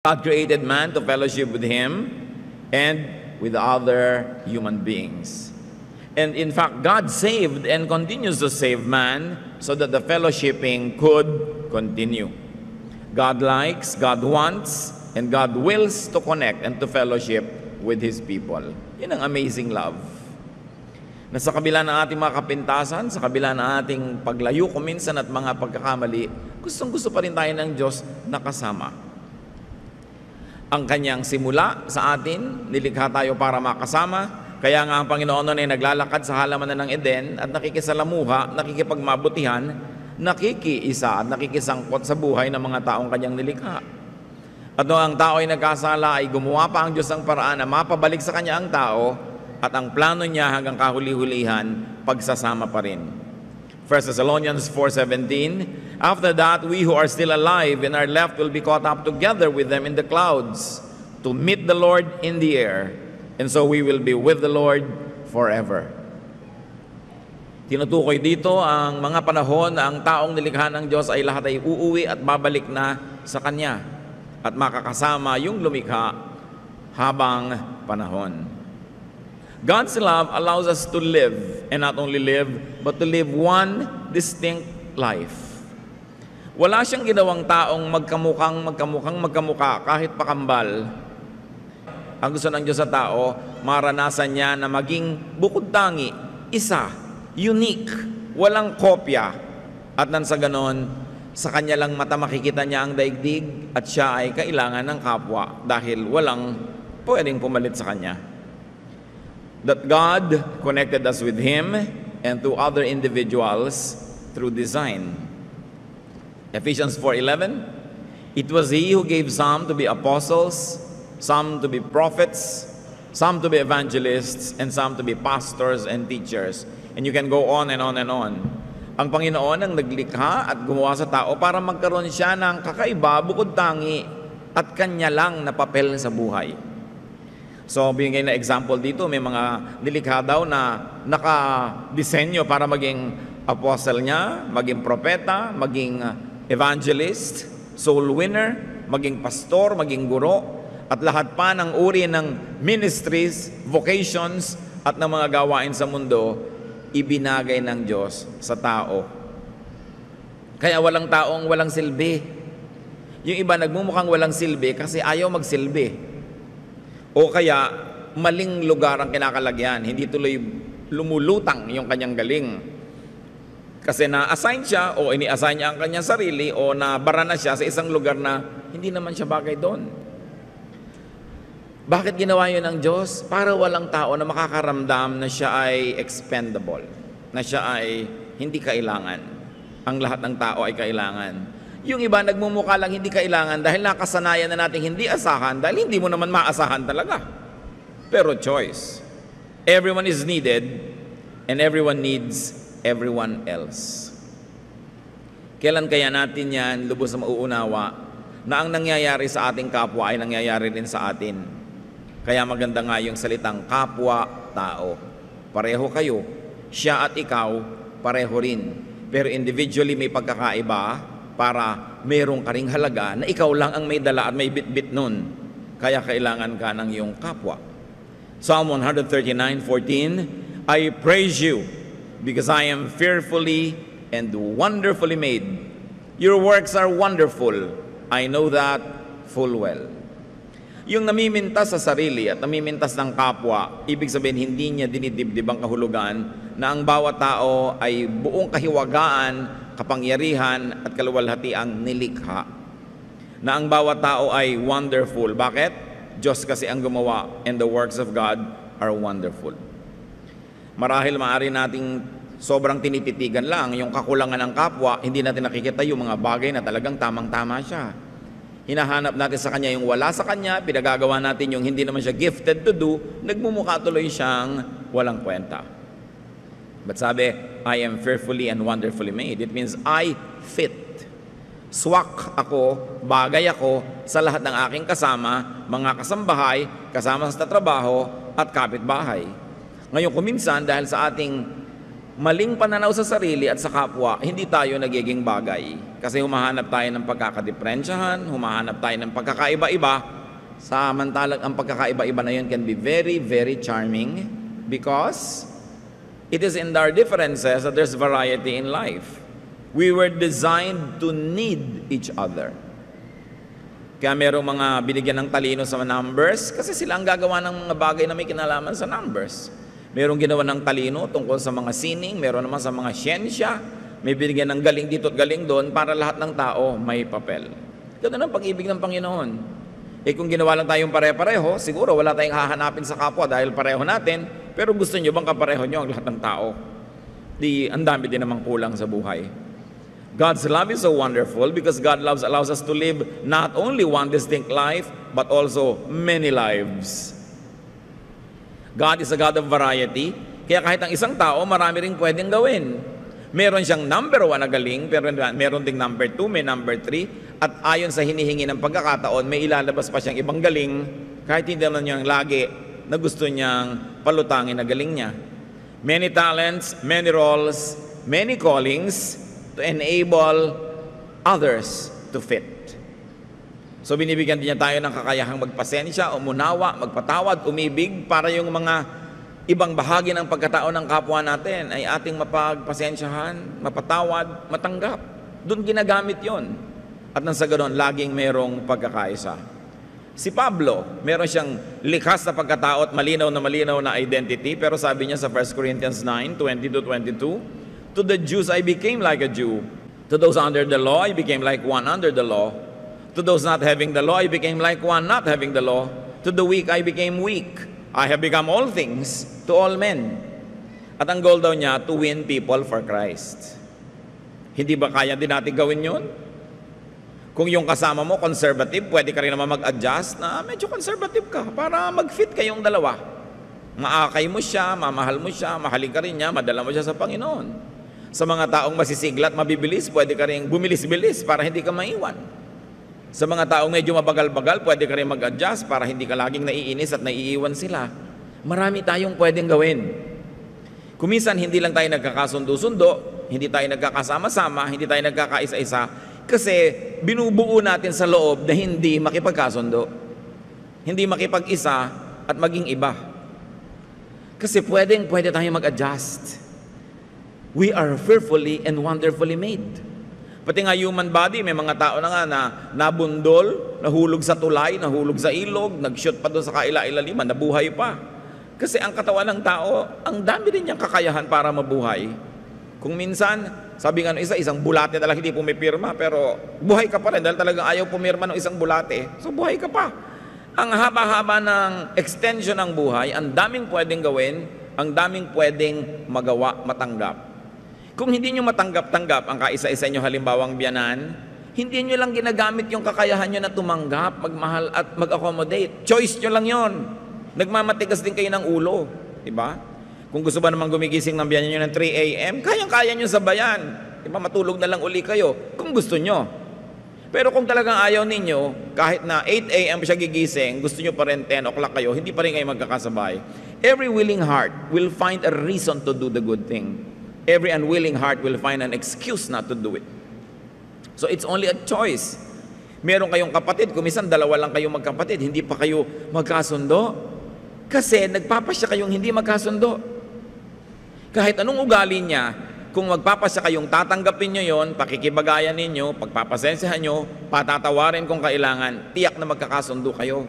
God created man to fellowship with Him and with other human beings. And in fact, God saved and continues to save man so that the fellowshipping could continue. God likes, God wants, and God wills to connect and to fellowship with His people. Yun ang amazing love. Na sa kabila ng ating mga kapintasan, sa kabila ng ating paglayo kuminsan at mga pagkakamali, gustong-gusto pa rin tayo ng Diyos na kasama. Ang Kanyang simula sa atin, nilikha tayo para makasama. Kaya nga ang Panginoon noon ay naglalakad sa halamanan ng Eden at nakikisalamuha, nakikipagmabutihan, nakikiisa at nakikisangkot sa buhay ng mga taong Kanyang nilikha. At noong ang tao ay nagkasala, ay gumawa pa ang Diyos ng paraan na mapabalik sa Kanya ang tao at ang plano niya hanggang kahuli-hulihan, pagsasama pa rin. 1 Thessalonians 4:17, after that, we who are still alive and are left will be caught up together with them in the clouds to meet the Lord in the air, and so we will be with the Lord forever. Tinutukoy dito ang mga panahon na ang taong nilikha ng Diyos ay lahat ay uuwi at babalik na sa Kanya at makakasama yung lumikha habang panahon. God's love allows us to live, and not only live, but to live one distinct life. Wala siyang ginawang taong magkamukha kahit pakambal. Ang gusto ng Diyos sa tao, maranasan niya na maging bukod tangi, isa, unique, walang kopya. At nang sa ganon, sa kanya lang mata makikita niya ang daigdig at siya ay kailangan ng kapwa dahil walang pwedeng pumalit sa kanya. That God connected us with Him and to other individuals through design. Ephesians 4:11, it was He who gave some to be apostles, some to be prophets, some to be evangelists, and some to be pastors and teachers. And you can go on and on and on. Ang Panginoon ang naglikha at gumawa sa tao para magkaroon siya ng kakaiba, bukod tangi, at Kanya lang na papel sa buhay. So, bigay na example dito, may mga nilikha daw na nakadisenyo para maging apostle niya, maging propeta, maging evangelist, soul winner, maging pastor, maging guro, at lahat pa ng uri ng ministries, vocations, at ng mga gawain sa mundo, ibinagay ng Diyos sa tao. Kaya walang taong walang silbi. Yung iba nagmumukhang walang silbi kasi ayaw magsilbi. O kaya, maling lugar ang kinakalagyan. Hindi tuloy lumulutang yung kanyang galing. Kasi na-assign siya o ini-assign niya ang kanyang sarili o nabara na siya sa isang lugar na hindi naman siya bagay doon. Bakit ginawa yun ng Diyos? Para walang tao na makakaramdam na siya ay expendable, na siya ay hindi kailangan. Ang lahat ng tao ay kailangan. Yung iba nagmumukha lang hindi kailangan dahil nakasanayan na natin hindi asahan dahil hindi mo naman maasahan talaga. Pero choice. Everyone is needed and everyone needs everyone else. Kailan kaya natin yan lubos na mauunawa na ang nangyayari sa ating kapwa ay nangyayari din sa atin? Kaya maganda nga yung salitang kapwa-tao. Pareho kayo, siya at ikaw, pareho rin. Pero individually may pagkakaiba para mayroong ka ring halaga na ikaw lang ang may dala at may bit-bit nun. Kaya kailangan ka ng iyong kapwa. Psalm 139:14, I praise you because I am fearfully and wonderfully made. Your works are wonderful. I know that full well. Yung namimintas sa sarili at namimintas ng kapwa, ibig sabihin hindi niya dinidibdib ang kahulugan na ang bawat tao ay buong kahiwagaan, kapangyarihan at kaluwalhatiang nilikha. Na ang bawat tao ay wonderful. Bakit? Diyos kasi ang gumawa and the works of God are wonderful. Marahil maaari nating sobrang tinititigan lang yung kakulangan ng kapwa, hindi natin nakikita yung mga bagay na talagang tamang-tama siya. Hinahanap natin sa kanya yung wala sa kanya, pinagagawa natin yung hindi naman siya gifted to do, nagmumukha tuloy siyang walang kwenta. But sabi, I am fearfully and wonderfully made. It means I fit. Swak ako, bagay ako sa lahat ng aking kasama, mga kasambahay, kasama sa trabaho at kapitbahay. Ngayon kuminsan dahil sa ating maling pananaw sa sarili at sa kapwa, hindi tayo nagiging bagay. Kasi humahanap tayo ng pagkakadiferensyahan, humahanap tayo ng pagkakaiba-iba. Samantalang ang pagkakaiba-iba na yun can be very, very charming because it is in our differences that there's variety in life. We were designed to need each other. Kaya merong mga binigyan ng talino sa numbers kasi sila ang gagawa ng mga bagay na may kinalaman sa numbers. Merong ginawa ng talino tungkol sa mga sining, meron naman sa mga siyensya, may binigyan ng galing dito at galing doon para lahat ng tao may papel. Ganun ang pag-ibig ng Panginoon. Kung ginawa lang tayong pare-pareho, siguro wala tayong hahanapin sa kapwa dahil pareho natin, pero gusto nyo bang kapareho nyo ang lahat ng tao? Ang dami din namang kulang sa buhay. God's love is so wonderful because God allows us to live not only one distinct life, but also many lives. God is a God of variety, kaya kahit ang isang tao, marami ring pwedeng gawin. Meron siyang number 1 na galing, pero meron ding number 2, may number 3, at ayon sa hinihingi ng pagkakataon, may ilalabas pa siyang ibang galing, kahit hindi naman niyang lagi na gusto niyang palutangin na galing niya. Many talents, many roles, many callings, to enable others to fit. So binibigyan din niya tayo ng kakayahang magpasensya, umunawa, magpatawad, umibig para yung mga ibang bahagi ng pagkatao ng kapwa natin ay ating mapagpasensyahan, mapatawad, matanggap. Doon ginagamit yon. At nang sa ganoon, laging merong pagkakaisa. Si Pablo, meron siyang likas na pagkatao at malinaw na identity, pero sabi niya sa 1 Corinthians 9:20-22, to the Jews I became like a Jew. To those under the law I became like one under the law. To those not having the law I became like one not having the law. To the weak I became weak. I have become all things to all men. At ang goal daw niya, to win people for Christ. Hindi ba kaya din natin gawin yun? Kung yung kasama mo conservative, pwede ka rin naman mag-adjust na medyo conservative ka para mag-fit kayong dalawa. Maakay mo siya, mamahal mo siya, mahalin ka rin niya, madala mo siya sa Panginoon. Sa mga taong masisiglat, mabibilis, pwede ka rin bumilis-bilis para hindi ka maiwan. Sa mga taong medyo mabagal-bagal, pwede ka rin mag-adjust para hindi ka laging naiinis at naiiwan sila. Marami tayong pwedeng gawin. Kuminsan, hindi lang tayo nagkakasundo-sundo, hindi tayo nagkakasama-sama, hindi tayo nagkakaisa-isa, kasi binubuo natin sa loob na hindi makipagkasundo, hindi makipag-isa at maging iba. Kasi pwede tayo mag-adjust. We are fearfully and wonderfully made. Pati nga human body, may mga tao na nga na nabundol, nahulog sa tulay, nahulog sa ilog, nag-shoot pa doon sa kaila-ilaliman, nabuhay pa. Kasi ang katawan ng tao, ang dami din niyang kakayahan para mabuhay. Kung minsan, sabi nga isang bulate na lang hindi pumipirma, pero buhay ka pa rin dahil talagang ayaw pumirma ng isang bulate. So buhay ka pa. Ang haba-haba ng extension ng buhay, ang daming pwedeng gawin, ang daming pwedeng magawa, matanggap. Kung hindi nyo matanggap-tanggap ang kaisa-isa nyo halimbawang biyanan, hindi nyo lang ginagamit yung kakayahan nyo na tumanggap, magmahal at mag-accommodate. Choice nyo lang yon. Nagmamatigas din kayo ng ulo. Diba? Kung gusto ba naman gumigising ng biyanan nyo ng 3 a.m., kayang-kaya nyo sabayan. Diba? Matulog na lang uli kayo kung gusto nyo. Pero kung talagang ayaw ninyo, kahit na 8 a.m. siya gigising, gusto nyo pa rin 10 o'clock kayo, hindi pa rin kayo magkakasabay. Every willing heart will find a reason to do the good thing. Every unwilling heart will find an excuse not to do it. So it's only a choice. Meron kayong kapatid, kumisan dalawa lang kayong magkapatid, hindi pa kayo magkasundo. Kasi nagpapasya kayong hindi magkasundo. Kahit anong ugali niya, kung magpapasya kayong tatanggapin nyo yon, pakikibagayan ninyo, pagpapasensyahan nyo, patatawarin kung kailangan, tiyak na magkakasundo kayo.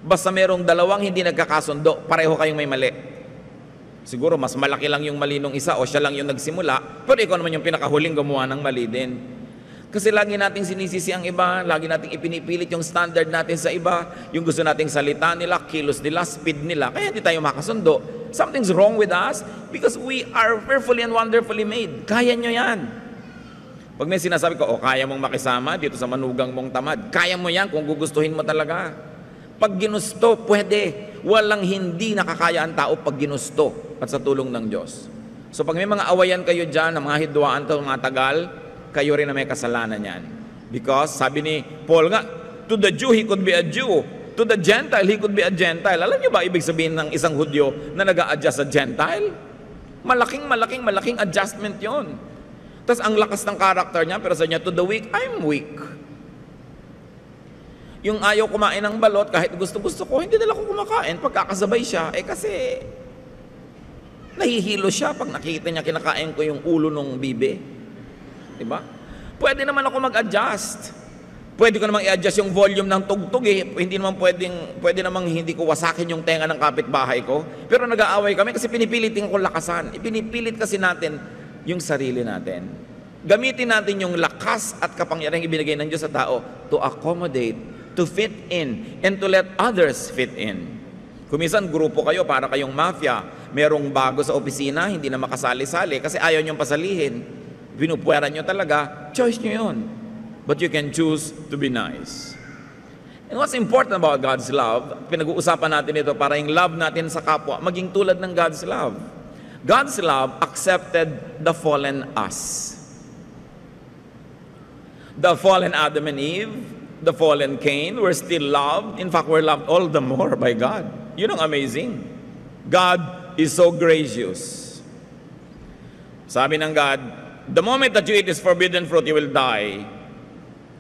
Basta merong dalawang hindi nagkakasundo, pareho kayong may mali. Siguro mas malaki lang yung mali nung isa o siya lang yung nagsimula, pero ikaw naman yung pinakahuling gumawa ng mali din. Kasi lagi nating sinisisi ang iba, lagi nating ipinipilit yung standard natin sa iba, yung gusto nating salita nila, kilos nila, speed nila, kaya hindi tayo makasundo. Something's wrong with us because we are fearfully and wonderfully made. Kaya nyo yan. Pag may sinasabi ko, kaya mong makisama dito sa manugang mong tamad, kaya mo yan kung gugustuhin mo talaga. Pag ginusto, pwede. Walang hindi nakakaya ang tao pag ginusto at sa tulong ng Diyos. So pag may mga awayan kayo dyan, ng mga hidwaan to, mga tagal, kayo rin na may kasalanan yan. Because sabi ni Paul nga, to the Jew, he could be a Jew. To the Gentile, he could be a Gentile. Alam niyo ba ibig sabihin ng isang Hudyo na nag-a-adjust sa Gentile? Malaking adjustment yon. Tapos ang lakas ng character niya, pero sa niya, to the weak, I'm weak. Yung ayaw kumain ng balot, kahit gusto-gusto ko, hindi nila ko kumakain. Pagkakasabay siya, kasi nahihilo siya pag nakikita niya kinakain ko yung ulo ng bibe. Diba? Pwede naman ako mag-adjust. Pwede ko namang i-adjust yung volume ng tugtog Hindi naman pwede namang hindi ko wasakin yung tenga ng kapitbahay ko. Pero nag-aaway kami kasi pinipilit ko lakasan. Ipinipilit kasi natin yung sarili natin. Gamitin natin yung lakas at kapangyarihang ibinigay ng Diyos sa tao to accommodate, to fit in, and to let others fit in. Kuminsan, grupo kayo, para kayong mafia. Merong bago sa opisina, hindi na makasali-sali kasi ayaw niyong pasalihin. Pinupwera niyo talaga, choice niyo yun. But you can choose to be nice. And what's important about God's love, pinag-uusapan natin ito para yung love natin sa kapwa, maging tulad ng God's love. God's love accepted the fallen us. The fallen Adam and Eve, the fallen Cain were still loved. In fact, we're loved all the more by God. Yun ang amazing. God is so gracious. Sabi ng God, the moment that you eat this forbidden fruit, you will die.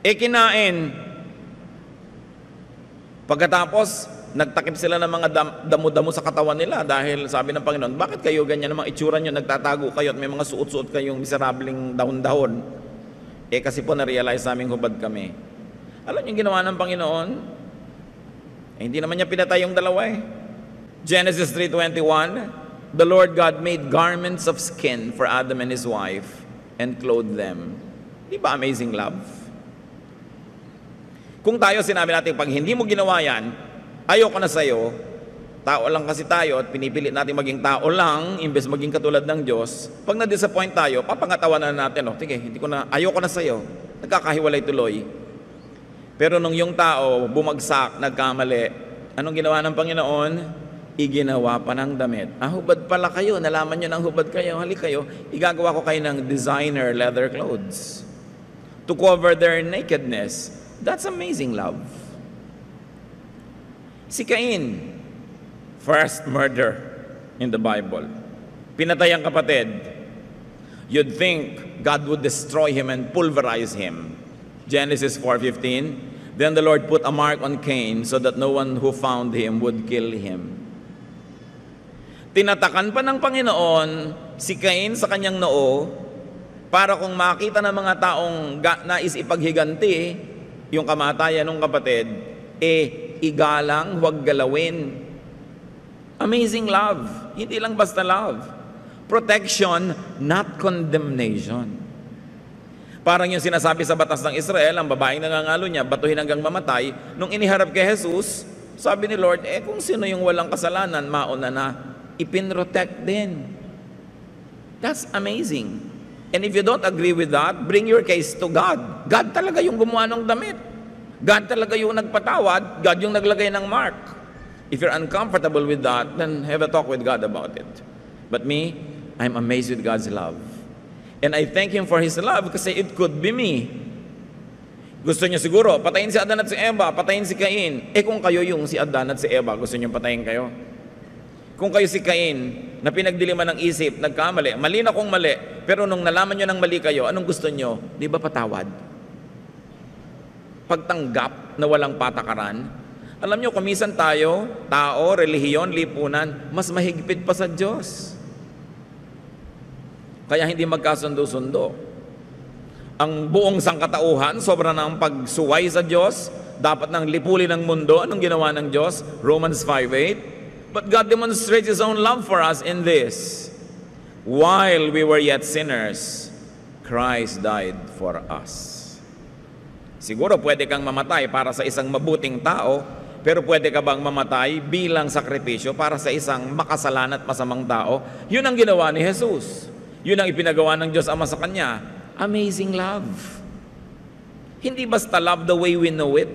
Kinain. Pagkatapos, nagtakip sila ng mga damo-damo sa katawan nila dahil sabi ng Panginoon, bakit kayo ganyan ang mga itsura nyo, nagtatago kayo at may mga suot-suot kayong miserabling dahon-dahon? Kasi po na-realize naming hubad kami. Alam niyo yung ginawa ng Panginoon? Hindi naman niya pinatay yung dalawa Genesis 3:21, the Lord God made garments of skin for Adam and his wife and clothed them. Di ba amazing love? Kung tayo sinabi natin, pag hindi mo ginawa yan, ayoko na sa'yo, tao lang kasi tayo at pinipilit natin maging tao lang imbes maging katulad ng Diyos. Pag na-disappoint tayo, papangatawanan natin, sige, ayoko na sa'yo. Nagkakahiwalay tuloy. Pero nung yung tao bumagsak, nagkamali, anong ginawa ng Panginoon? Iginawa pa ng damit. Hubad pala kayo, nalaman nyo ng hubad kayo, halik kayo, igagawa ko kayo ng designer leather clothes to cover their nakedness. That's amazing love. Si Cain, first murder in the Bible. Pinatay ang kapatid. You'd think God would destroy him and pulverize him. Genesis 4:15. Then the Lord put a mark on Cain so that no one who found him would kill him. Tinatakan pa ng Panginoon si Cain sa kanyang noo para kung makita ng mga taong nais ipaghiganti yung kamatayan ng kapatid, igalang, huwag galawin. Amazing love. Hindi lang basta love. Protection, not condemnation. Parang yung sinasabi sa batas ng Israel, ang babaeng nangangalo niya, batuhin hanggang mamatay. Nung iniharap kay Jesus, sabi ni Lord, kung sino yung walang kasalanan, mauna na, ipinrotect din. That's amazing. And if you don't agree with that, bring your case to God. God talaga yung gumawa ng damit. God talaga yung nagpatawad. God yung naglagay ng mark. If you're uncomfortable with that, then have a talk with God about it. But me, I'm amazed with God's love. And I thank Him for His love kasi it could be me. Gusto niyo siguro, patayin si Adan at si Eva, patayin si Cain. Kung kayo yung si Adan at si Eva, gusto niyo patayin kayo? Kung kayo si Cain, na pinagdiliman ng isip, nagkamali, mali na kung mali, pero nung nalaman nyo ng mali kayo, anong gusto nyo? Di ba patawad? Pagtanggap na walang patakaran. Alam nyo, kumisan tayo, tao, relihiyon, lipunan, mas mahigpit pa sa Diyos. Kaya hindi magkasundo-sundo. Ang buong sangkatauhan, sobra na ang pagsuway sa Diyos, dapat nang lipulin ng mundo. Anong ginawa ng Diyos? Romans 5:8. But God demonstrates His own love for us in this. While we were yet sinners, Christ died for us. Siguro pwede kang mamatay para sa isang mabuting tao, pero pwede ka bang mamatay bilang sakripisyo para sa isang makasalan at masamang tao? Yun ang ginawa ni Jesus. Yun ang ipinagawa ng Diyos Ama sa Kanya. Amazing love. Hindi basta love the way we know it.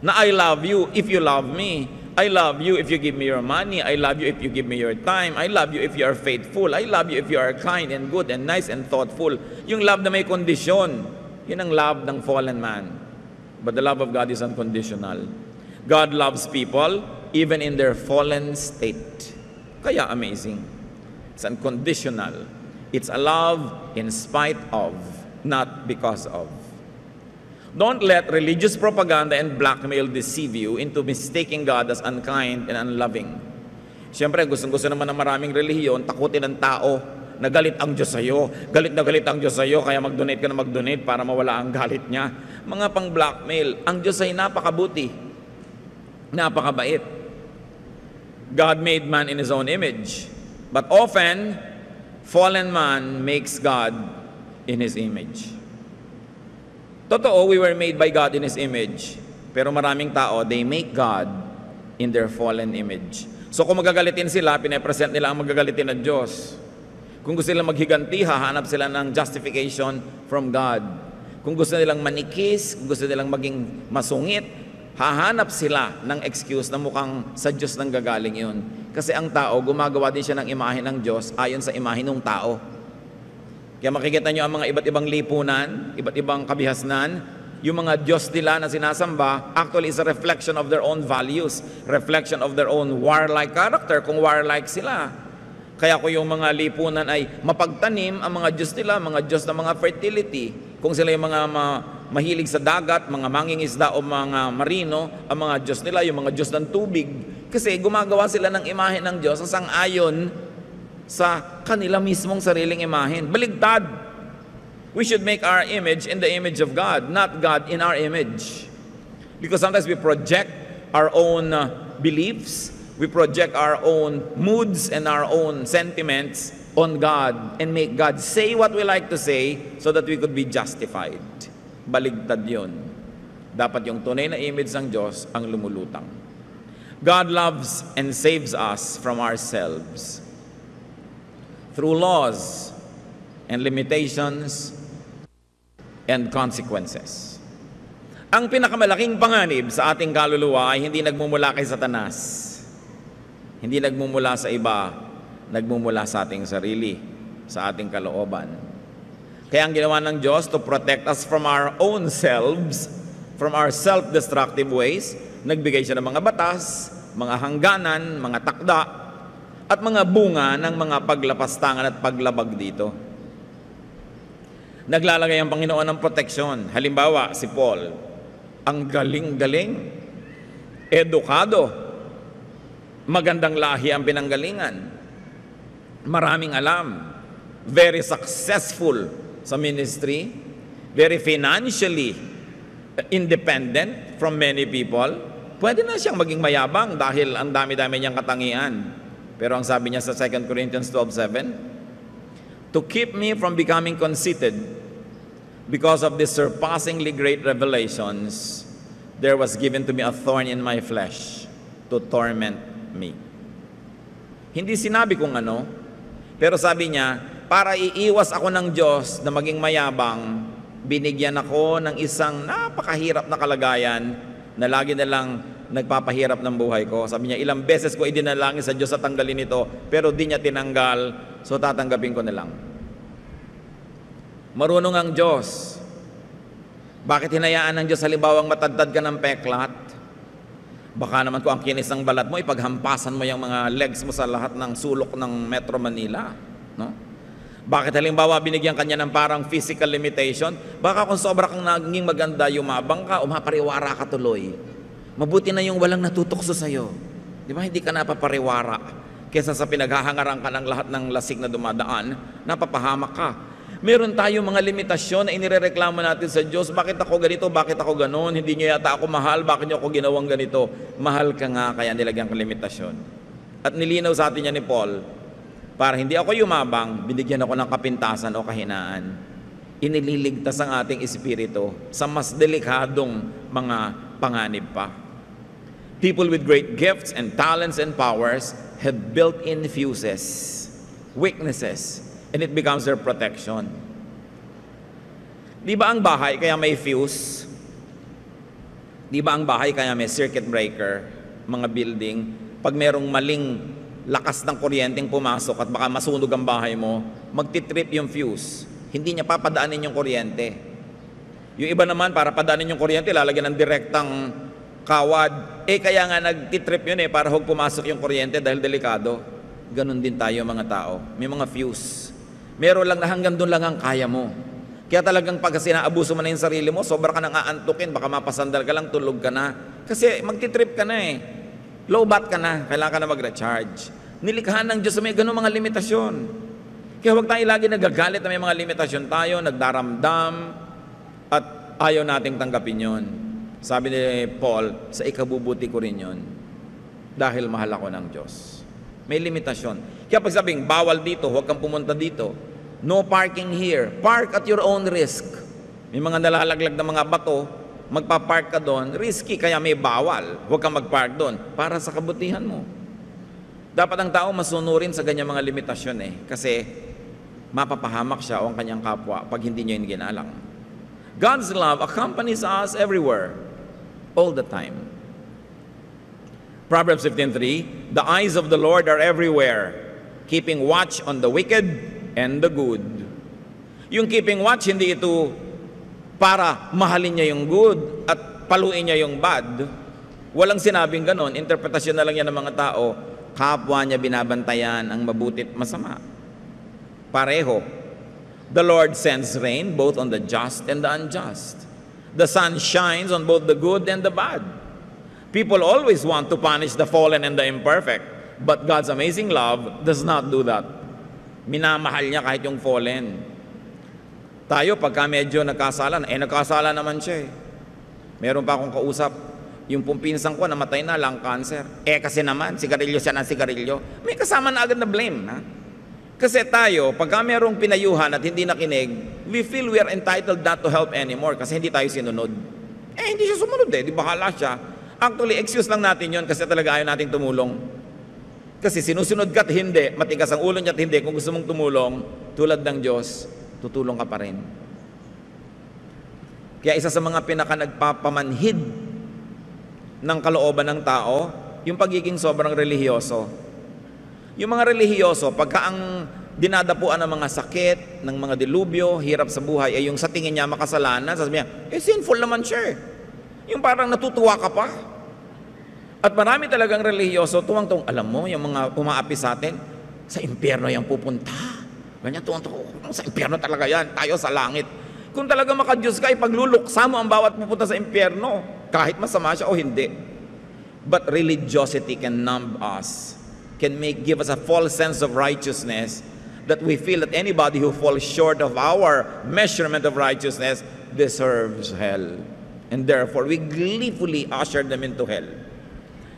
Na I love you if you love me. I love you if you give me your money. I love you if you give me your time. I love you if you are faithful. I love you if you are kind and good and nice and thoughtful. Yung love na may kondisyon, yun ang love ng fallen man. But the love of God is unconditional. God loves people even in their fallen state. Kaya amazing. It's unconditional. It's a love in spite of, not because of. Don't let religious propaganda and blackmail deceive you into mistaking God as unkind and unloving. Siyempre, gustong-gusto naman ng maraming relihiyon, takutin ng tao na galit ang Diyos sa'yo. Galit na galit ang Diyos sa'yo, kaya mag-donate ka na mag-donate para mawala ang galit niya. Mga pang-blackmail. Ang Diyos ay napakabuti. Napakabait. God made man in His own image. But often, fallen man makes God in His image. Totoo, we were made by God in His image. Pero maraming tao, they make God in their fallen image. So kung magagalitin sila, pinapresent nila ang magagalitin ng Diyos. Kung gusto nilang maghiganti, hahanap sila ng justification from God. Kung gusto nilang manikis, kung gusto nilang maging masungit, hahanap sila ng excuse na mukhang sa Diyos nang gagaling yun. Kasi ang tao, gumagawa din siya ng imahe ng Diyos ayon sa imahe ng tao. Kaya makikita nyo ang mga iba't ibang lipunan, iba't ibang kabihasnan, yung mga Diyos nila na sinasamba, actually is a reflection of their own values, reflection of their own warlike character, kung warlike sila. Kaya kung yung mga lipunan ay mapagtanim, ang mga Diyos nila, mga Diyos na mga fertility, kung sila yung mga mahilig sa dagat, mga mangingisda o mga marino, ang mga Diyos nila, yung mga Diyos ng tubig, kasi gumagawa sila ng imahe ng Diyos sa sang-ayon sa kanila mismong sariling imahen. Baligtad. We should make our image in the image of God, not God in our image. Because sometimes we project our own beliefs, we project our own moods and our own sentiments on God and make God say what we like to say so that we could be justified. Baligtad yun. Dapat yung tunay na image ng Diyos ang lumulutang. God loves and saves us from ourselves through laws and limitations and consequences. Ang pinakamalaking panganib sa ating kaluluwa ay hindi nagmumula kay Satanas. Hindi nagmumula sa iba, nagmumula sa ating sarili, sa ating kalooban. Kaya ang ginawa ng Diyos to protect us from our own selves, from our self-destructive ways, nagbigay siya ng mga batas, mga hangganan, mga takda, at mga bunga ng mga paglapastangan at paglabag dito. Naglalagay ang Panginoon ng proteksyon. Halimbawa, si Paul, ang galing-galing, edukado, magandang lahi ang pinanggalingan, maraming alam, very successful sa ministry, very financially independent from many people. Pwede na siyang maging mayabang dahil ang dami-dami niyang katangian. Pero ang sabi niya sa 2 Corinthians 12:7, to keep me from becoming conceited because of the surpassingly great revelations, there was given to me a thorn in my flesh to torment me. Hindi sinabi kung ano, pero sabi niya, para iiwas ako ng Diyos na maging mayabang, binigyan ako ng isang napakahirap na kalagayan na lagi na lang nagpapahirap ng buhay ko. Sabi niya, ilang beses ko idinalangin sa Diyos sa tanggalin ito, pero di niya tinanggal, so tatanggapin ko na lang. Marunong ang Diyos. Bakit hinayaan ng Diyos halimbawang matadtad ka ng peklat? Baka naman kung ang kinis ng balat mo, ipaghampasan mo yung mga legs mo sa lahat ng sulok ng Metro Manila. No? Bakit halimbawa binigyan kanya ng parang physical limitation? Baka kung sobra kang naging maganda, yumabang ka, umapariwara ka tuloy. Mabuti na yung walang natutukso sa'yo. Di ba? Hindi ka napapariwara. Kesa sa pinaghahangaran ka ng lahat ng lasik na dumadaan, napapahamak ka. Meron tayong mga limitasyon na inirereklamo natin sa Diyos. Bakit ako ganito? Bakit ako ganon? Hindi niyo yata ako mahal. Bakit niyo ako ginawang ganito? Mahal ka nga, kaya nilagyan ka limitasyon. At nilinaw sa atin niya ni Paul, para hindi ako yumabang, binigyan ako ng kapintasan o kahinaan. Inililigtas ang ating espiritu sa mas delikadong mga panganib pa. People with great gifts and talents and powers have built-in fuses, weaknesses, and it becomes their protection. Di ba ang bahay kaya may fuse? Di ba ang bahay kaya may circuit breaker, mga building? Pag merong maling lakas ng kuryenteng pumasok at baka masunog ang bahay mo, magtitrip yung fuse. Hindi niya papadaanin yung kuryente. Yung iba naman, para padaanin yung kuryente, lalagyan ng direktang kawad. Kaya nga nagtitrip yun para huwag pumasok yung kuryente dahil delikado. Ganon din tayo mga tao. May mga fuse. Meron lang na hanggang doon lang ang kaya mo. Kaya talagang pag sinaabuso mo na yung sarili mo, sobra ka nang aantukin, baka mapasandal ka lang, tulog ka na. Kasi magtitrip ka na eh. Low bat ka na, kailangan ka na mag-recharge. Nilikha ng Diyos may ganun mga limitasyon. Kaya huwag tayo lagi nagagalit na may mga limitasyon tayo, nagdaramdam, at ayaw nating tanggapin yon. Sabi ni Paul, sa ikabubuti ko rin yon, dahil mahal ako ng Diyos. May limitasyon. Kaya pag sabing, bawal dito, huwag kang pumunta dito. No parking here. Park at your own risk. May mga nalalaglag na mga bato, magpa-park ka doon, risky, kaya may bawal. Huwag kang mag-park doon para sa kabutihan mo. Dapat ang tao masunurin sa ganyang mga limitasyon kasi mapapahamak siya o ang kanyang kapwa pag hindi niya yung ginalang. God's love accompanies us everywhere, all the time. Proverbs 15:3, the eyes of the Lord are everywhere, keeping watch on the wicked and the good. Yung keeping watch, hindi ito para mahalin niya yung good at paluin niya yung bad. Walang sinabing ganon. Interpretasyon na lang yan ng mga tao. Kapwa niya binabantayan ang mabuti at masama. Pareho. The Lord sends rain both on the just and the unjust. The sun shines on both the good and the bad. People always want to punish the fallen and the imperfect, but God's amazing love does not do that. Minamahal niya kahit yung fallen. Tayo, pagka medyo nagkasala naman siya. Meron pa akong kausap, yung pumpinsan ko namatay na, lung cancer. Kasi naman, sigarilyo siya ng sigarilyo. May kasama na agad na blame. Kasi tayo, pagka merong pinayuhan at hindi nakinig, we feel we are entitled not to help anymore kasi hindi tayo sinunod. Hindi siya sumunod di bahala siya. Actually, excuse lang natin yon kasi talaga ayaw natin tumulong. Kasi sinusunod ka at hindi, matigas ang ulo niya at hindi, kung gusto mong tumulong, tulad ng Diyos, tutulong ka pa rin. Kaya isa sa mga pinaka-nagpapamanhid ng kalooban ng tao, yung pagiging sobrang relihiyoso. Yung mga relihiyoso, pagka ang dinadapuan ng mga sakit, ng mga dilubyo, hirap sa buhay, ay yung sa tingin niya makasalanan, sasabihin niya, sinful naman siya. Yung parang natutuwa ka pa. At marami talagang relihiyoso, tuwang-tuwang, alam mo, yung mga umaapi sa atin, sa impyerno yung pupunta. Ganyan, tuwang-tuwang, sa impyerno talaga yan, tayo sa langit. Kung talaga makadiyos ka, ipagluluksa mo ang bawat pupunta sa impyerno, kahit masama siya o hindi. But religiosity can numb us, can give us a false sense of righteousness, that we feel that anybody who falls short of our measurement of righteousness deserves hell. And therefore, we gleefully usher them into hell.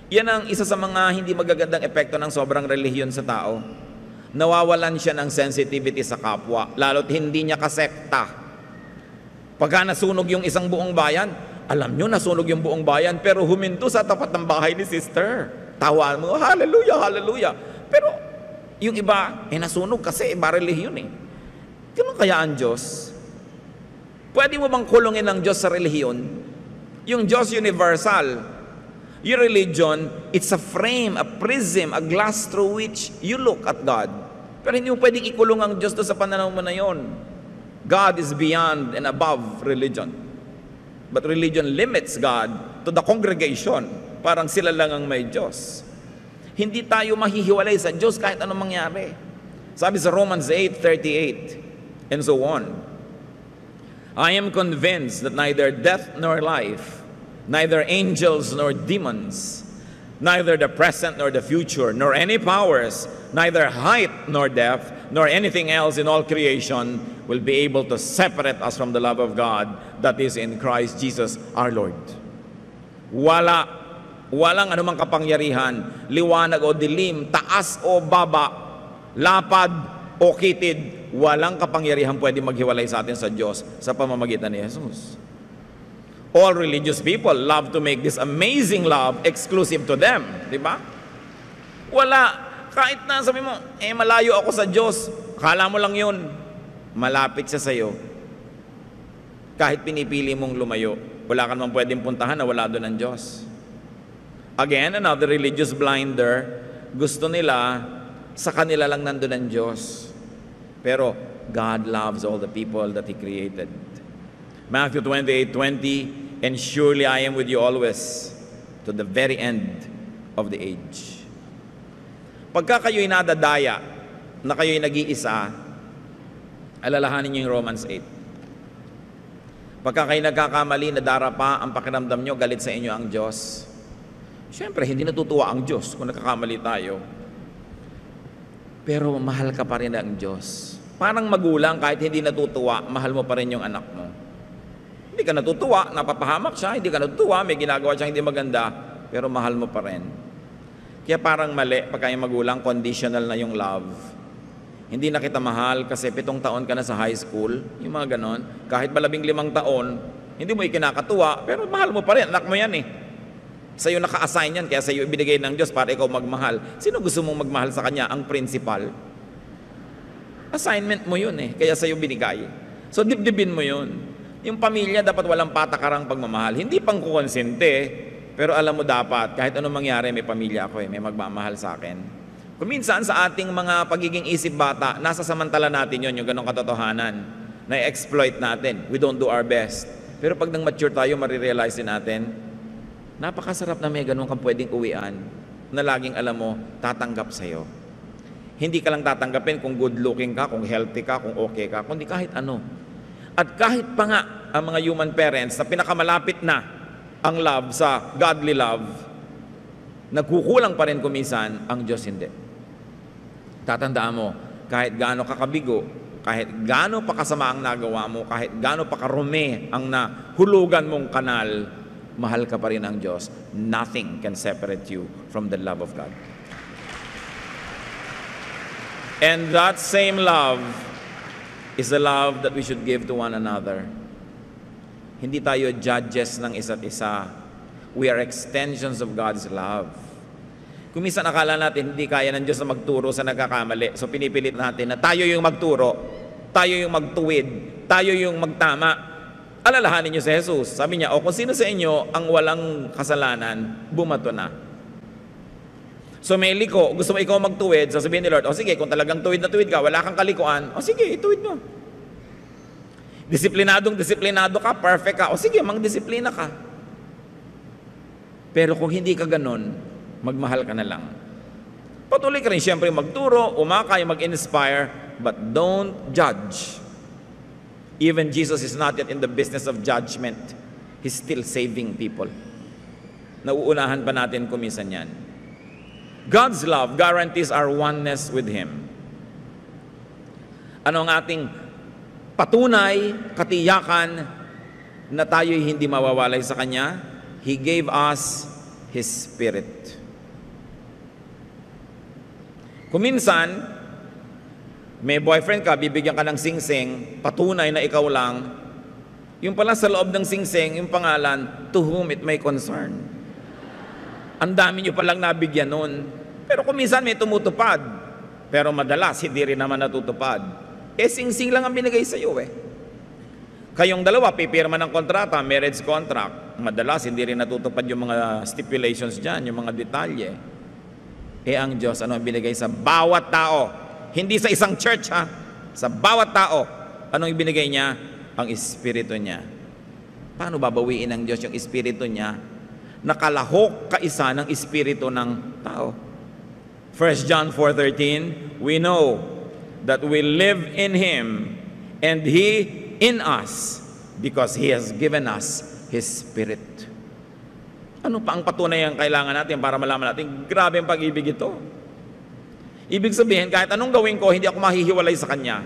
Yan ang isa sa mga hindi magagandang epekto ng sobrang relihiyon sa tao. Nawawalan siya ng sensitivity sa kapwa, lalo't hindi niya kasekta. Pagka nasunog yung isang buong bayan, alam nyo, nasunog yung buong bayan, pero huminto sa tapat ng bahay ni sister. Tawa mo, hallelujah, hallelujah. Pero yung iba, nasunog kasi iba relihiyon Ganun kaya ang Diyos? Pwede mo bang kulungin ng Diyos sa relihiyon? Yung Diyos universal, your religion, it's a frame, a prism, a glass through which you look at God. Pero hindi mo pwedeng ikulong ang Diyos doon sa pananaw mo na yon. God is beyond and above religion. But religion limits God to the congregation. Parang sila lang ang may Diyos. Hindi tayo mahihiwalay sa Diyos kahit anong mangyari. Sabi sa Romans 8:38 and so on. I am convinced that neither death nor life, neither angels nor demons, neither the present nor the future, nor any powers, neither height nor depth, nor anything else in all creation will be able to separate us from the love of God that is in Christ Jesus our Lord. Walang anumang kapangyarihan, liwanag o dilim, taas o baba, lapad o kitid, walang kapangyarihan pwede maghiwalay sa atin sa Diyos sa pamamagitan ni Jesus. All religious people love to make this amazing love exclusive to them. Di ba? Wala. Kahit na sabi mo, malayo ako sa Diyos. Kala mo lang yun. Malapit siya sa'yo. Kahit pinipili mong lumayo, wala ka naman pwedeng puntahan na wala doon ang Diyos. Again, another religious blinder, gusto nila, sa kanila lang nandun ang Diyos. Pero God loves all the people that He created. Matthew 28:20, and surely I am with you always to the very end of the age. Pagka kayo'y nadadaya, na kayo'y nag-iisa, alalahanin niyo yung Romans 8. Pagka kayo nagkakamali, nadarapa ang pakiramdam nyo, galit sa inyo ang Diyos. Siyempre, hindi natutuwa ang Diyos kung nagkakamali tayo. Pero mahal ka pa rin ang Diyos. Parang magulang, kahit hindi natutuwa, mahal mo pa rin yung anak mo. Hindi ka natutuwa, napapahamak siya, hindi ka natutuwa, may ginagawa siya hindi maganda, pero mahal mo pa rin. Kaya parang mali, pagka yung magulang, conditional na yung love. Hindi na kita mahal kasi 7 taon ka na sa high school, yung mga ganon. Kahit ba 15 taon, hindi mo ikinakatuwa, pero mahal mo pa rin, anak mo yan eh. Sa'yo naka-assign yan, kaya sa'yo ibinigay ng Diyos para ikaw magmahal. Sino gusto mong magmahal sa Kanya? Ang principal. Assignment mo yun eh, kaya sa'yo binigay. So dibdibin mo yun. Yung pamilya dapat walang patakarang pagmamahal. Hindi pang kukonsente, pero alam mo dapat, kahit anong mangyari, may pamilya ako eh, may magmamahal sa akin. Kung minsan sa ating mga pagiging isip bata, nasa samantala natin yon, yung ganong katotohanan, na-exploit natin. We don't do our best. Pero pag nang mature tayo, marirealize din natin, napakasarap na may ganun kang pwedeng uwian, na laging alam mo, tatanggap sa'yo. Hindi ka lang tatanggapin kung good looking ka, kung healthy ka, kung okay ka, kundi kahit ano. At kahit pa nga ang mga human parents na pinakamalapit na ang love sa godly love, nagkukulang pa rin kuminsan, ang Diyos hindi. Tatandaan mo, kahit gaano ka kabigo, kahit gaano pa kasama ang nagawa mo, kahit gaano pa karumi ang nahulugan mong kanal, mahal ka pa rin ang Diyos. Nothing can separate you from the love of God. And that same love is the love that we should give to one another. Hindi tayo judges ng isa't isa. We are extensions of God's love. Kung minsan akala natin hindi kaya ng Diyos na magturo sa nagkakamali, so pinipilit natin na tayo yung magturo, tayo yung magtuwid, tayo yung magtama. Alalahanin niyo si Jesus. Sabi niya, kung sino sa inyo ang walang kasalanan, bumato na. So may liko, gusto mo ikaw magtuwid, sasabihin ni Lord, sige, kung talagang tuwid na tuwid ka, wala kang kalikuan, sige, ituwid mo. Disiplinado ka, perfect ka, sige, mang-disiplina ka. Pero kung hindi ka ganon, magmahal ka na lang. Patuloy ka rin siyempre magturo, umakay, mag-inspire, but don't judge. Even Jesus is not yet in the business of judgment. He's still saving people. Nauunahan pa natin kuminsan yan. God's love guarantees our oneness with Him. Ano ang ating patunay, katiyakan na tayo'y hindi mawawalay sa Kanya? He gave us His Spirit. Kung minsan, may boyfriend ka, bibigyan ka ng singsing, patunay na ikaw lang, yung pala sa loob ng singsing, yung pangalan, to whom it may concern. Ang dami nyo palang nabigyan nun. Pero kung minsan may tumutupad, pero madalas hindi rin naman natutupad. Singsing lang ang binigay sa iyo eh. Kayong dalawa, pipirma ng kontrata, marriage contract. Madalas hindi rin natutupad yung mga stipulations dyan, yung mga detalye. Ang Diyos, ano ang binigay sa bawat tao? Hindi sa isang church ha, sa bawat tao. Anong ibinigay niya? Ang Espiritu niya. Paano babawiin ng Diyos yung Espiritu niya? Nakalahok kaisa ng Espiritu ng tao. 1 John 4:13, we know that we live in Him and He in us because He has given us His Spirit. Ano pa ang patunay ang kailangan natin para malaman natin, grabe ang pag-ibig ito. Ibig sabihin, kahit anong gawin ko, hindi ako mahihiwalay sa Kanya.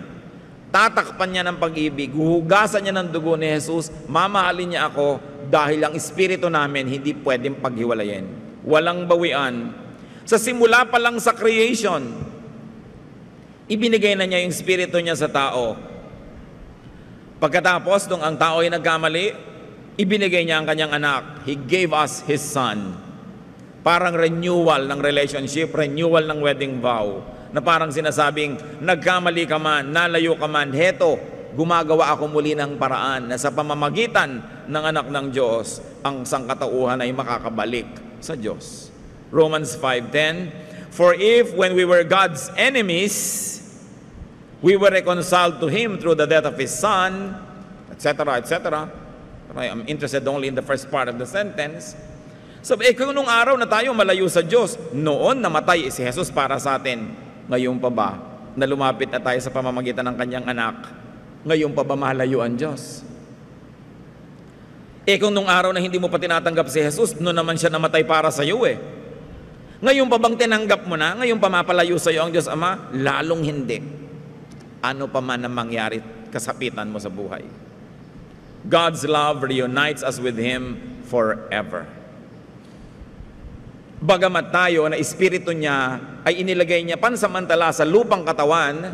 Tatakpan niya ng pag-ibig, huhugasan niya ng dugo ni Jesus, mamahalin niya ako dahil ang Espiritu namin hindi pwedeng paghiwalayin. Walang bawian. Sa simula pa lang sa creation, ibinigay na niya yung Espiritu niya sa tao. Pagkatapos, nung ang tao ay nagkamali, ibinigay niya ang kanyang anak. He gave us His Son. Parang renewal ng relationship, renewal ng wedding vow, na parang sinasabing, nagkamali ka man, nalayo ka man, heto, gumagawa ako muli ng paraan na sa pamamagitan ng anak ng Diyos, ang sangkatauhan ay makakabalik sa Diyos. Romans 5:10, for if when we were God's enemies, we were reconciled to Him through the death of His Son, etc., etc. I'm interested only in the first part of the sentence. Sabi, kung nung araw na tayo malayo sa Diyos, noon namatay si Jesus para sa atin. Ngayon pa ba, na lumapit na tayo sa pamamagitan ng kanyang anak, ngayon pa ba malayo ang Diyos? Kung nung araw na hindi mo pa tinatanggap si Jesus, noon naman siya namatay para sa iyo Ngayon pa bang tinanggap mo na? Ngayon pa mapalayo sa iyo ang Diyos Ama? Lalong hindi. Ano pa man ang mangyari, kasapitan mo sa buhay. God's love reunites us with Him forever. Bagamat tayo na Espiritu niya ay inilagay niya pansamantala sa lupang katawan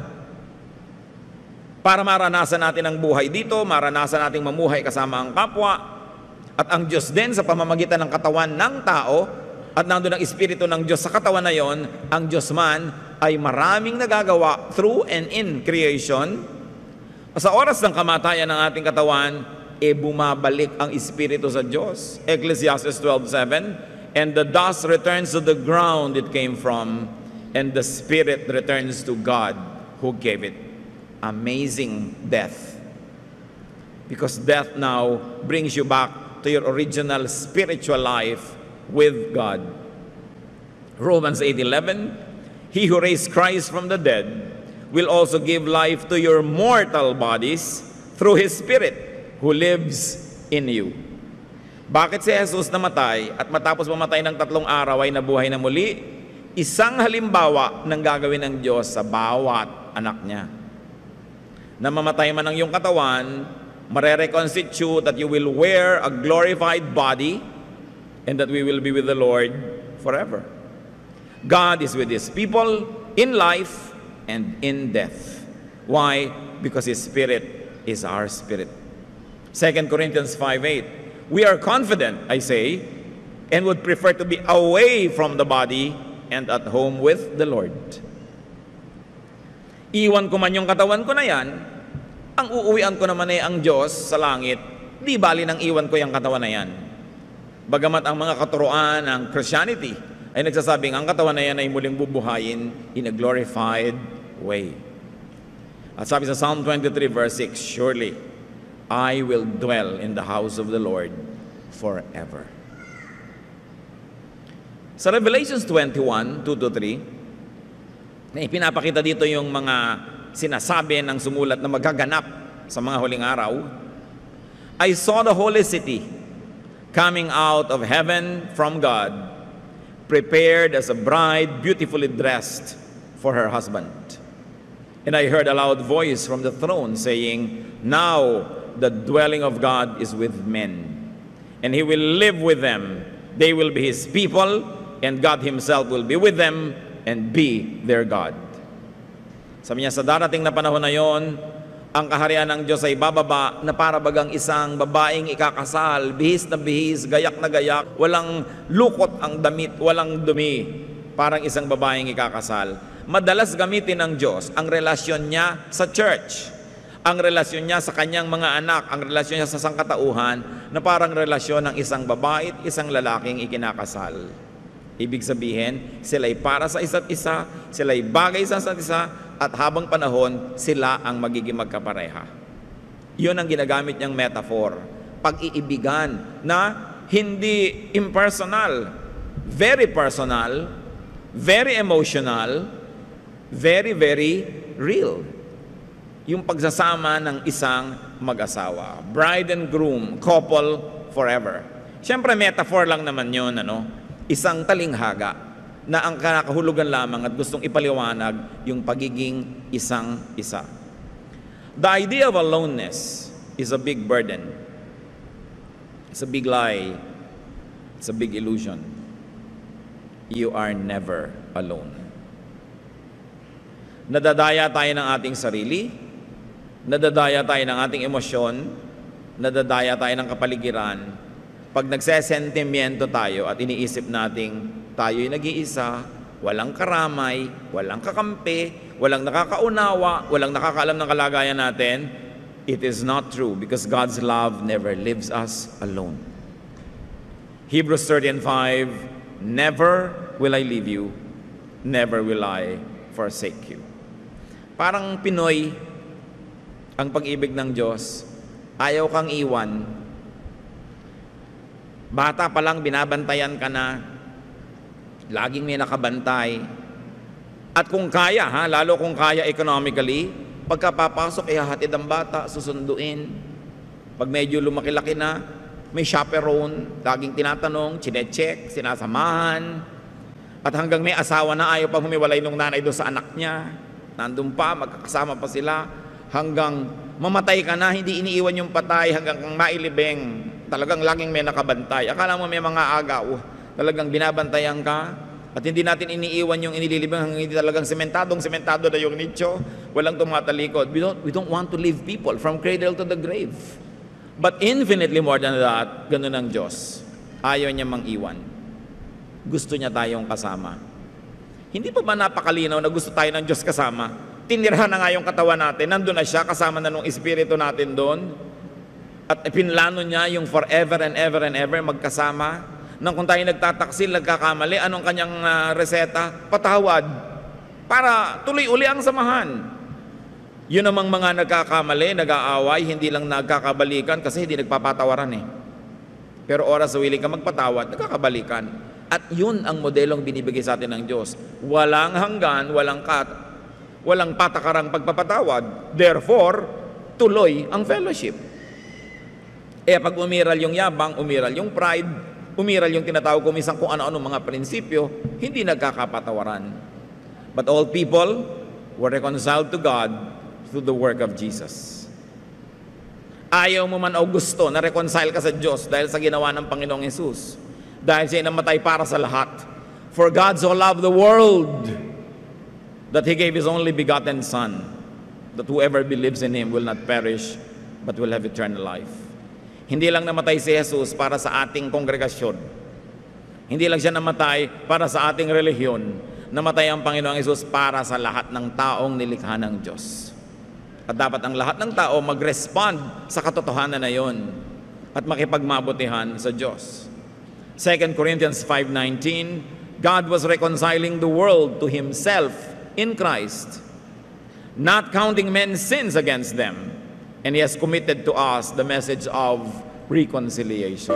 para maranasan natin ang buhay dito, maranasan nating mamuhay kasama ang kapwa, at ang Diyos din sa pamamagitan ng katawan ng tao, at nandun ang Espiritu ng Diyos sa katawan na yon, ang Diyos man ay maraming nagagawa through and in creation. Sa oras ng kamatayan ng ating katawan, bumabalik ang Espiritu sa Diyos. Ecclesiastes 12:7, and the dust returns to the ground it came from, and the spirit returns to God who gave it. Amazing death. Because death now brings you back to your original spiritual life with God. Romans 8:11, he who raised Christ from the dead will also give life to your mortal bodies through His Spirit who lives in you. Bakit si Jesus namatay at matapos mamatay ng 3 araw ay nabuhay na muli? Isang halimbawa ng gagawin ng Diyos sa bawat anak niya. Na mamatay man ang iyong katawan, mare-reconstitute that you will wear a glorified body and that we will be with the Lord forever. God is with His people in life and in death. Why? Because His Spirit is our spirit. 2 Corinthians 5:8, we are confident, I say, and would prefer to be away from the body and at home with the Lord. Iwan ko man yung katawan ko na yan, ang uuwian ko naman ay ang Diyos sa langit, di bali nang iwan ko yung katawan na yan. Bagamat ang mga katuruan ng Christianity ay nagsasabing ang katawan na yan ay muling bubuhayin in a glorified way. At sabi sa Psalm 23 verse 6, surely I will dwell in the house of the Lord forever. Sa Revelations 21, 2-3, na ipinapakita dito yung mga sinasabi ng sumulat na magaganap sa mga huling araw. I saw the holy city coming out of heaven from God, prepared as a bride beautifully dressed for her husband. And I heard a loud voice from the throne saying, now the dwelling of God is with men, and He will live with them. They will be His people, and God Himself will be with them and be their God. Sabi niya, sa darating na panahon na yon, ang kaharian ng Diyos ay bababa na para bagang isang babaeng ikakasal, bihis na bihis, gayak na gayak, walang lukot ang damit, walang dumi, parang isang babaeng ikakasal. Madalas gamitin ng Diyos ang relasyon niya sa church, ang relasyon niya sa kanyang mga anak, ang relasyon niya sa sangkatauhan, na parang relasyon ng isang babae at isang lalaking ikinakasal. Ibig sabihin, sila'y para sa isa't isa, sila'y bagay sa isa't isa, at habang panahon, sila ang magiging magkapareha. Yun ang ginagamit niyang metaphor. Pag-iibigan na hindi impersonal, very personal, very emotional, very, very real. Yung pagsasama ng isang mag-asawa. Bride and groom, couple forever. Siyempre, metaphor lang naman yun, isang talinghaga na ang kinakahulugan lamang at gustong ipaliwanag yung pagiging isang-isa. The idea of aloneness is a big burden. It's a big lie. It's a big illusion. You are never alone. Nadadaya tayo ng ating sarili, nadadaya tayo ng ating emosyon, nadadaya tayo ng kapaligiran. Pag nagsesentimiento tayo at iniisip nating tayo'y nag-iisa, walang karamay, walang kakampi, walang nakakaunawa, walang nakakaalam ng kalagayan natin, it is not true because God's love never leaves us alone. Hebrews 13:5, never will I leave you, never will I forsake you. Parang Pinoy ang pag-ibig ng Diyos, ayaw kang iwan, Bata pa lang, binabantayan ka na. Laging may nakabantay. At kung kaya, lalo kung kaya economically, pagkapapasok, ihahatid ang bata, susunduin. Pag medyo lumaki-laki na, may chaperone, laging tinatanong, chinecheck, sinasamahan. At hanggang may asawa na, ayaw pang humiwalay nung nanay doon sa anak niya. Nandun pa, magkakasama pa sila. Hanggang mamatay ka na, hindi iniiwan yung patay, hanggang kang mailibing. Talagang laging may nakabantay. Akala mo may mga agaw, talagang binabantayan ka. At hindi natin iniiwan yung inililibing hanggang hindi talagang sementado na yung nicho. Walang tumatalikod. We don't want to leave people from cradle to the grave. But infinitely more than that, ganun ang Diyos. Ayaw niya mang-iwan. Gusto niya tayong kasama. Hindi pa ba napakalinaw na gusto tayo ng Diyos kasama? Tinirhan na nga yung katawan natin. Nandun na siya, kasama na nung espiritu natin doon. At pinlano niya yung forever and ever and ever magkasama. Nang kung tayo nagtataksil, nagkakamali, anong kanyang reseta? Patawad. Para tuloy uli ang samahan. Yun namang mga nagkakamali, nag-aaway, hindi lang nagkakabalikan kasi hindi nagpapatawaran eh. Pero oras na willing ka magpatawad, nagkakabalikan. At yun ang modelong binibigay sa atin ng Diyos. Walang hanggan, walang patakarang pagpapatawad. Therefore, tuloy ang fellowship. Pag umiral yung yabang, umiral yung pride, umiral yung tinatawag ko minsan kung ano-ano mga prinsipyo, hindi nagkakapatawaran. But all people were reconciled to God through the work of Jesus. Ayaw mo man o gusto na reconcile ka sa Diyos dahil sa ginawa ng Panginoong Hesus. Dahil siya namatay para sa lahat. For God so loved the world that He gave His only begotten Son, that whoever believes in Him will not perish, but will have eternal life. Hindi lang namatay si Jesus para sa ating kongregasyon. Hindi lang siya namatay para sa ating relihiyon. Namatay ang Panginoong Hesus para sa lahat ng taong nilikha ng Diyos. At dapat ang lahat ng tao mag-respond sa katotohanan na yon at makipagmabutihan sa Diyos. 2 Corinthians 5:19, God was reconciling the world to Himself in Christ, not counting men's sins against them. And He has committed to us the message of reconciliation.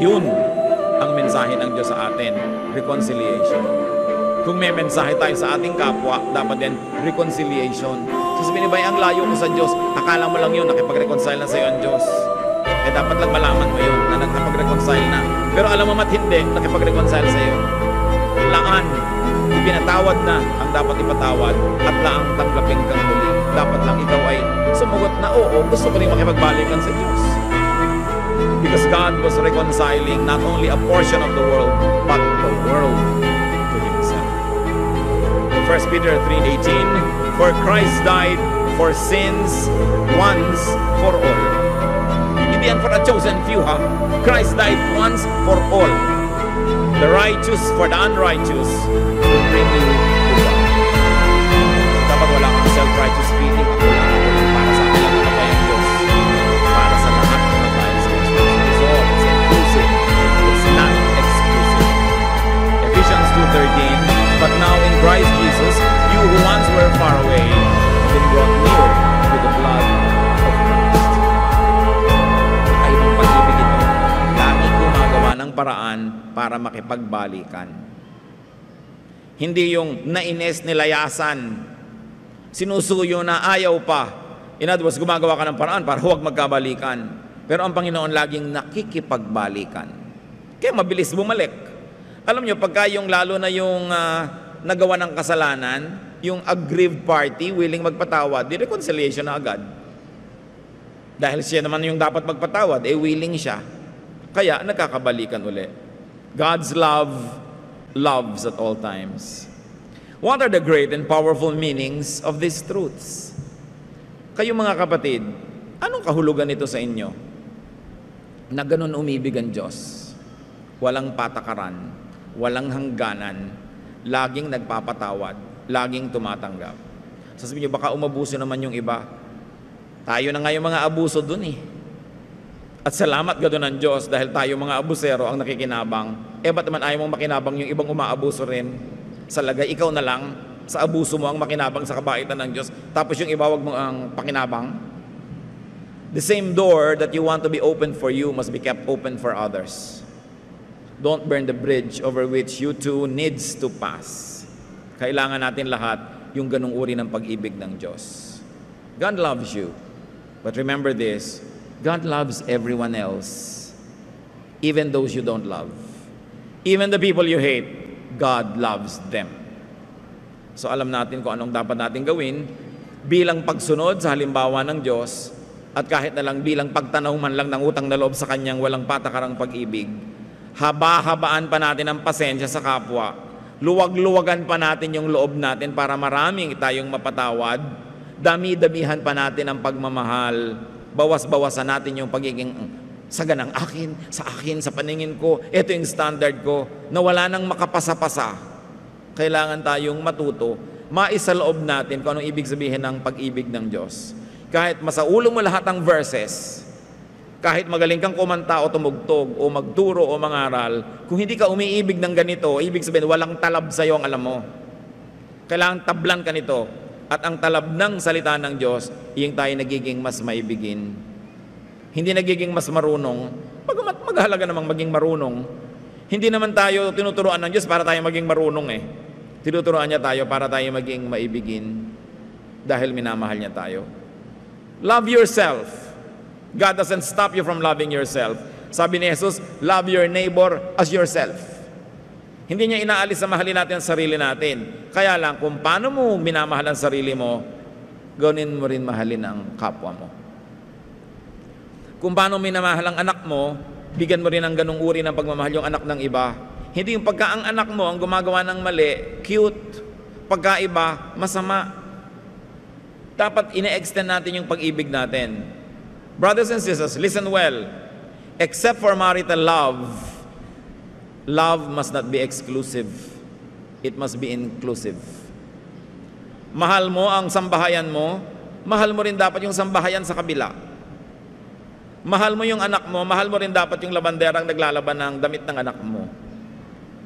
Yun ang mensahe ng Diyos sa atin, reconciliation. Kung may mensahe tayo sa ating kapwa, dapat din reconciliation. Sasabihin ni ang layo mo sa Diyos, akala mo lang yun, nakipag-reconcile na sa iyo ang Diyos. Dapat lang malaman mo yun, na nakipag-reconcile na. Pero alam mo mat hindi, nakipag-reconcile sa iyo. Laan, ipinatawad na ang dapat ipatawad at laang tanggapin kang muli. Dapat lang ikaw ay sumugot na, oo, gusto ko rin makipagbalikan sa Diyos. Because God was reconciling not only a portion of the world, but the world to Himself. 1 Peter 3:18, for Christ died for sins once for all. Hindi yan for a chosen few, Christ died once for all. The righteous for the unrighteous will bring you to God. Dapat wala kang self-righteous feeling. Ako lang para sa akin lang namatay ang Diyos. Para sa lahat ng namatay sa Diyos. It's inclusive. It's not exclusive. Ephesians 2:13, but now in Christ Jesus, you who once were far away have been brought near with the blood of Christ. Ay mong pag-ibig ito, laging gumagawa ng paraan para makipagbalikan. Hindi yung naines nilayasan, sinusuyo na ayaw pa. In other words, gumagawa ka ng paraan para huwag magkabalikan. Pero ang Panginoon laging nakikipagbalikan. Kaya mabilis bumalik. Alam nyo, pagka yung lalo na yung nagawa ng kasalanan, yung aggrieved party, willing magpatawad, di reconciliation na agad. Dahil siya naman yung dapat magpatawad, willing siya. Kaya nagkakabalikan uli. God's love loves at all times. What are the great and powerful meanings of these truths? Kayo mga kapatid, anong kahulugan nito sa inyo? Na ganun umibig ang Diyos. Walang patakaran, walang hangganan, laging nagpapatawad, laging tumatanggap. Sasabihin niyo, baka umabuso naman yung iba. Tayo na nga yung mga abuso dun eh. At salamat gano'n ng Diyos dahil tayo mga abusero ang nakikinabang. Ba't naman ayaw mong makinabang yung ibang umaabuso rin? Sa lagay, ikaw na lang, sa abuso mo ang makinabang sa kabaitan ng Diyos, tapos yung iba wag mo ang pakinabang? The same door that you want to be open for you must be kept open for others. Don't burn the bridge over which you too needs to pass. Kailangan natin lahat yung ganung uri ng pag-ibig ng Diyos. God loves you. But remember this, God loves everyone else, even those you don't love. Even the people you hate, God loves them. So alam natin kung anong dapat natin gawin bilang pagsunod sa halimbawa ng Diyos at kahit na lang bilang pagtanaw man lang ng utang na loob sa Kanyang walang patakarang pag-ibig. Haba-habaan pa natin ang pasensya sa kapwa. Luwag-luwagan pa natin yung loob natin para maraming tayong mapatawad. Dami-damihan pa natin ang pagmamahal. Bawas-bawasan natin yung pagiging saganang akin, sa paningin ko, ito yung standard ko, na wala nang makapasa-pasa. Kailangan tayong matuto, maisaloob natin kung anong ibig sabihin ng pag-ibig ng Diyos. Kahit masaulo mo lahat ng verses, kahit magaling kang kumanta o tumugtog o magturo o mangaral, kung hindi ka umiibig ng ganito, ibig sabihin walang talab sa iyo ang alam mo. Kailangan tablan ka nito. At ang talab ng salita ng Diyos, yung tayo nagiging mas maibigin. Hindi nagiging mas marunong, bagamat maghalaga namang maging marunong. Hindi naman tayo tinuturuan ng Diyos para tayo maging marunong eh. Tinuturuan niya tayo para tayo maging maibigin dahil minamahal niya tayo. Love yourself. God doesn't stop you from loving yourself. Sabi ni Jesus, love your neighbor as yourself. Hindi niya inaalis na mahalin natin ang sarili natin. Kaya lang, kung paano mo minamahal ang sarili mo, gawin mo rin mahalin ang kapwa mo. Kung paano minamahal ang anak mo, bigyan mo rin ng ganung uri ng pagmamahal yung anak ng iba. Hindi yung pagka ang anak mo ang gumagawa ng mali, cute. Pagka iba, masama. Dapat ine-extend natin yung pag-ibig natin. Brothers and sisters, listen well. Except for marital love, love must not be exclusive. It must be inclusive. Mahal mo ang sambahayan mo, mahal mo rin dapat yung sambahayan sa kabila. Mahal mo yung anak mo, mahal mo rin dapat yung labanderang naglalaban ng damit ng anak mo.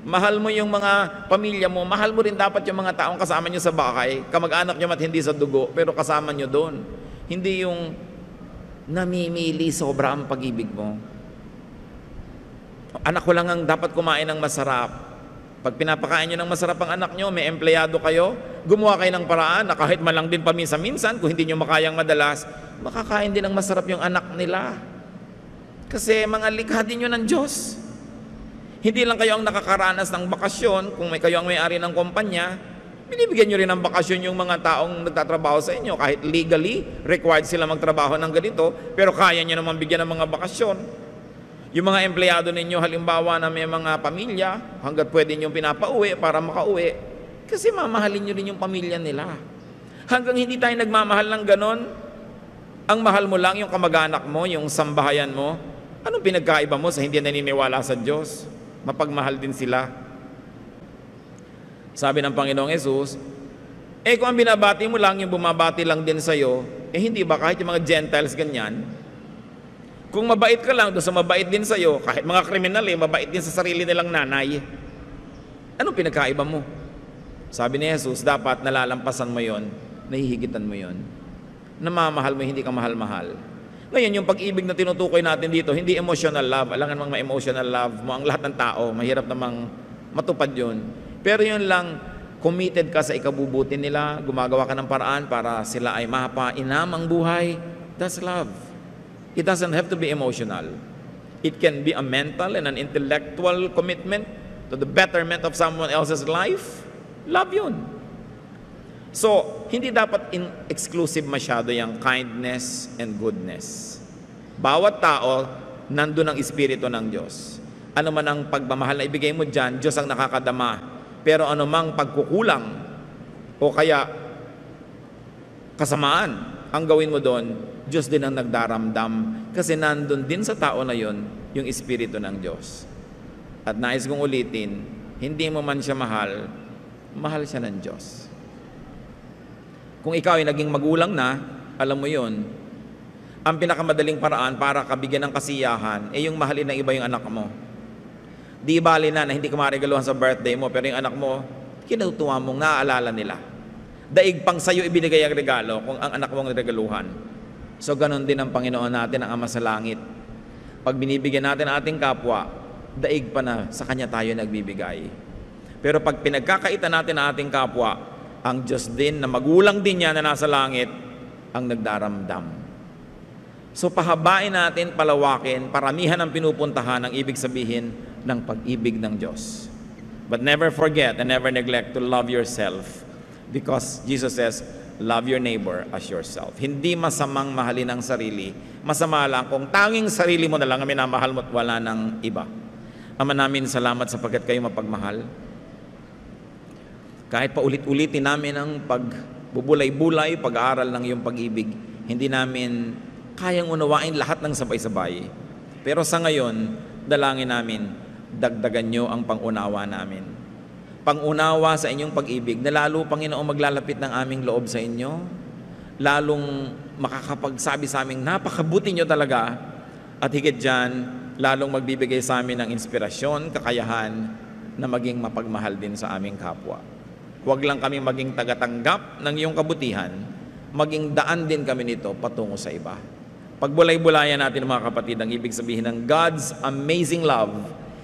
Mahal mo yung mga pamilya mo, mahal mo rin dapat yung mga taong kasama nyo sa bahay, kamag-anak nyo at hindi sa dugo, pero kasama nyo doon. Hindi yung namimili sobra ang pag-ibig mo. Anak ko lang ang dapat kumain ng masarap. Pag pinapakain nyo ng masarap ang anak nyo, may empleyado kayo, gumawa kayo ng paraan na kahit man lang din paminsan-minsan, kung hindi nyo makayang madalas, makakain din ng masarap yung anak nila. Kasi mga likha din yun ng Diyos. Hindi lang kayo ang nakakaranas ng bakasyon, kung kayo ang may-ari ng kumpanya, binibigyan nyo rin ng bakasyon yung mga taong nagtatrabaho sa inyo. Kahit legally, required sila magtrabaho ng ganito, pero kaya nyo naman bigyan ng mga bakasyon. Yung mga empleyado ninyo, halimbawa na may mga pamilya, hanggat pwede nyo pinapauwi para makauwi, kasi mamahalin nyo rin yung pamilya nila. Hanggang hindi tayo nagmamahal ng ganon, ang mahal mo lang yung kamag-anak mo, yung sambahayan mo, anong pinagkaiba mo sa hindi naniniwala sa Diyos? Mapagmahal din sila. Sabi ng Panginoong Yesus, kung ang binabati mo lang, yung bumabati lang din sa'yo, hindi ba kahit yung mga Gentiles ganyan? Kung mabait ka lang, doon sa mabait din sa'yo, kahit mga kriminal mabait din sa sarili nilang nanay, anong pinagkaiba mo? Sabi ni Jesus, dapat nalalampasan mo yon, nahihigitan mo yon. Namamahal mo, hindi ka mahal-mahal. Ngayon, yung pag-ibig na tinutukoy natin dito, hindi emotional love. Alangan mang ma-emotional love mo ang lahat ng tao. Mahirap namang matupad yun. Pero yun lang, committed ka sa ikabubuti nila, gumagawa ka ng paraan para sila ay mapainam ang buhay. That's love. It doesn't have to be emotional. It can be a mental and an intellectual commitment to the betterment of someone else's life. Love yun. So, hindi dapat exclusive masyado yung kindness and goodness. Bawat tao, nandun ang Espiritu ng Diyos. Ano man ang pagmamahal na ibigay mo dyan, Diyos ang nakakadama. Pero ano mang pagkukulang o kaya kasamaan ang gawin mo doon, Diyos din ang nagdaramdam. Kasi nandun din sa tao na yon yung Espiritu ng Diyos. At nais kong ulitin, hindi mo man siya mahal, mahal siya ng Diyos. Kung ikaw ay naging magulang na, alam mo yon, ang pinakamadaling paraan para kabigyan ng kasiyahan ay yung mahalin ng iba yung anak mo. Di bali na hindi ka maregaluhan sa birthday mo, pero yung anak mo, kinutuwa mong naaalala nila. Daig pang sa'yo ibinigay ang regalo kung ang anak mo ang regaluhan. So ganon din ang Panginoon natin, ang Ama sa Langit. Pag binibigyan natin ang ating kapwa, daig pa na sa Kanya tayo nagbibigay. Pero pag pinagkakaitan natin ang ating kapwa, ang Diyos din na magulang din niya na nasa langit ang nagdaramdam. So pahabain natin, palawakin, paramihan ang pinupuntahan ang ibig sabihin ng pag-ibig ng Diyos. But never forget and never neglect to love yourself, because Jesus says, love your neighbor as yourself. Hindi masamang mahalin ang sarili. Masama lang kung tanging sarili mo na lang ang minamahal mo at wala ng iba. Ama namin, salamat sapagkat kayo mapagmahal. Kahit pa ulit-ulitin namin ang pagbubulay-bulay, pag-aaral ng iyong pag-ibig, hindi namin kayang unawain lahat ng sabay-sabay. Pero sa ngayon, dalangin namin, dagdagan nyo ang pangunawa namin. Pangunawa sa inyong pag-ibig na lalo, Panginoon, maglalapit ng aming loob sa inyo, lalong makakapagsabi sa aming napakabuti nyo talaga, at higit dyan, lalong magbibigay sa amin ng inspirasyon, kakayahan na maging mapagmahal din sa aming kapwa. Huwag lang kami maging tagatanggap ng iyong kabutihan, maging daan din kami nito patungo sa iba. Pagbulay-bulayan natin, mga kapatid, ang ibig sabihin ng God's amazing love